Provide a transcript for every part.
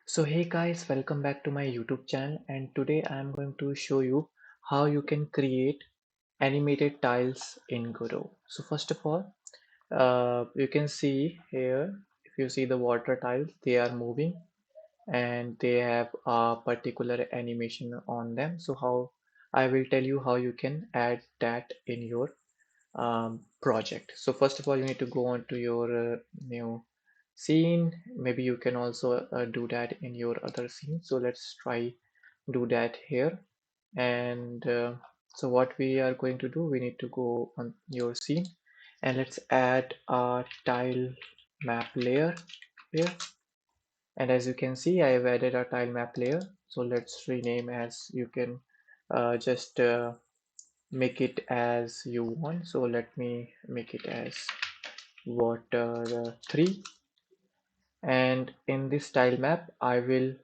So hey guys, welcome back to my YouTube channel, and today I am going to show you how you can create animated tiles in Godot. So first of all, you can see here, if you see the water tiles, they are moving and they have a particular animation on them. So how I will tell you how you can add that in your project. So first of all, you need to go on to your new scene. Maybe you can also do that in your other scene. So let's try do that here. And so what we are going to do, we need to go on your scene and let's add a tile map layer here. And as you can see, I have added a tile map layer. So let's rename as you can just make it as you want. So let me make it as water 3, and in this tile map I will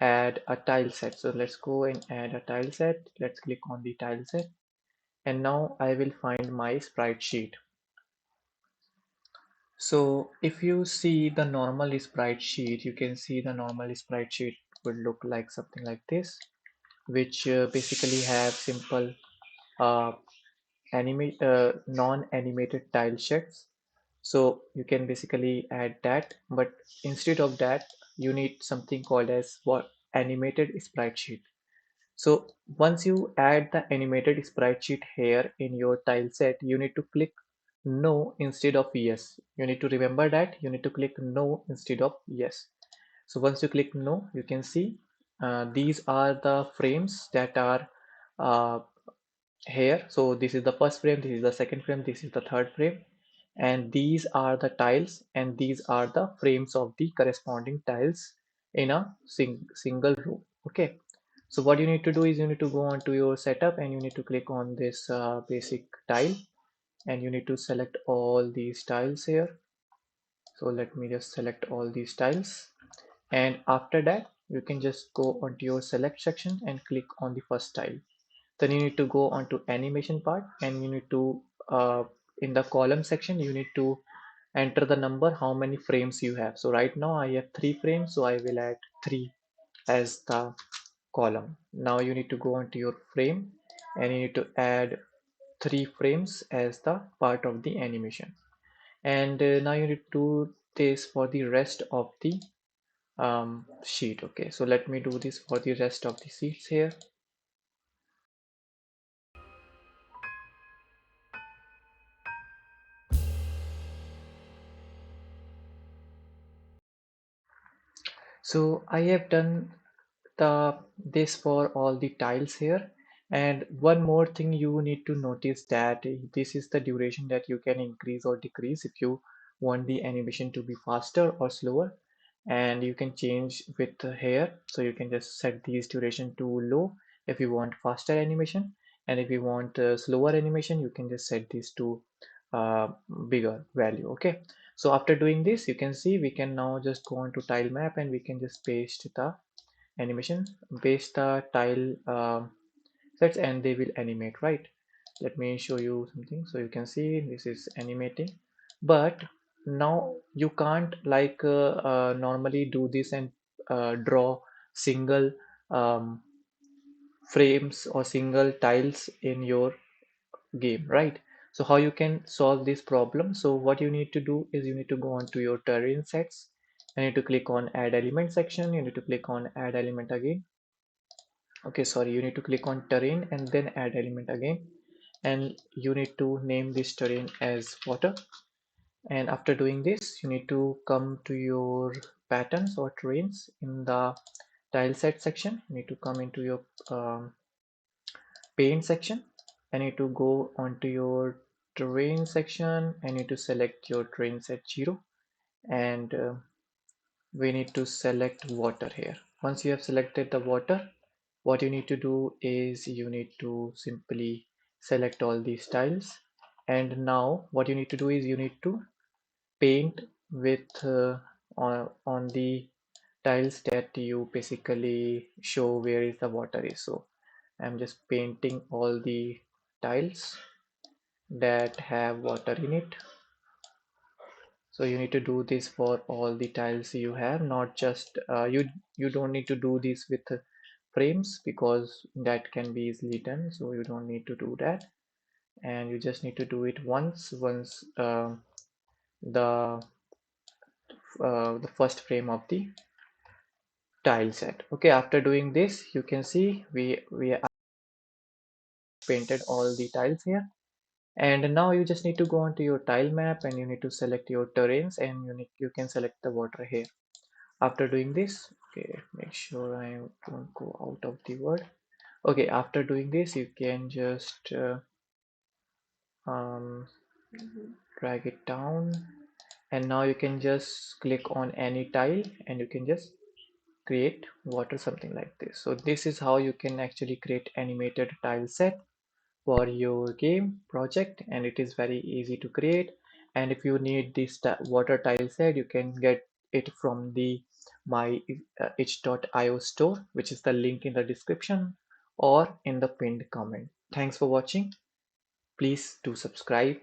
add a tile set. So let's go and add a tile set. Let's click on the tile set, and now I will find my sprite sheet. So if you see the normal sprite sheet, you can see the normal sprite sheet would look like something like this, which basically have simple uh, non-animated tile sheds. So you can basically add that, but instead of that you need something called as what animated sprite sheet. So once you add the animated sprite sheet here in your tile set, you need to click no instead of yes. You need to remember that you need to click no instead of yes. So once you click no, you can see these are the frames that are uh, here. So this is the first frame, this is the second frame, this is the third frame, and these are the tiles, and these are the frames of the corresponding tiles in a single row. Okay, so what you need to do is you need to go on to your setup and you need to click on this basic tile, and you need to select all these tiles here. So let me just select all these tiles, and after that you can just go onto your select section and click on the first tile. Then you need to go on to animation part, and you need to in the column section you need to enter the number how many frames you have. So right now I have 3 frames, so I will add 3 as the column. Now you need to go onto your frame and you need to add 3 frames as the part of the animation. And now you need to do this for the rest of the sheet. Okay, so let me do this for the rest of the sheets here. So I have done this for all the tiles here, and one more thing you need to notice that this is the duration that you can increase or decrease if you want the animation to be faster or slower, and you can change with here. So you can just set these duration to low if you want faster animation, and if you want slower animation you can just set this to uh, bigger value. Okay, so after doing this you can see we can now just go on to tile map and we can just paste the animation, paste the tile sets, and they will animate, right? Let me show you something. So you can see this is animating, but now you can't like normally do this and draw single um, frames or single tiles in your game, right? So how you can solve this problem? So what you need to do is you need to go on to your terrain sets, you need to click on add element section, you need to click on add element again. Okay, sorry, you need to click on terrain and then add element again, and you need to name this terrain as water. And after doing this you need to come to your patterns or terrains in the tile set section. You need to come into your paint section. I need to go onto your terrain section. I need to select your terrain set 0, and we need to select water here. Once you have selected the water, what you need to do is you need to simply select all these tiles, and now what you need to do is you need to paint with on the tiles that you basically show where is the water is. So I'm just painting all the tiles that have water in it. So you need to do this for all the tiles you have, not just you don't need to do this with frames because that can be easily done, so you don't need to do that. And you just need to do it once the the first frame of the tile set. Okay, after doing this, you can see we painted all the tiles here. And now you just need to go onto your tile map and you need to select your terrains, and you can select the water here. After doing this, okay, make sure I don't go out of the word. Okay, after doing this, you can just um, drag it down, and now you can just click on any tile and you can just create water, something like this. So this is how you can actually create animated tile set for your game project, and it is very easy to create. And if you need this water tile set, you can get it from the my itch.io store, which is the link in the description or in the pinned comment. Thanks for watching. Please do subscribe.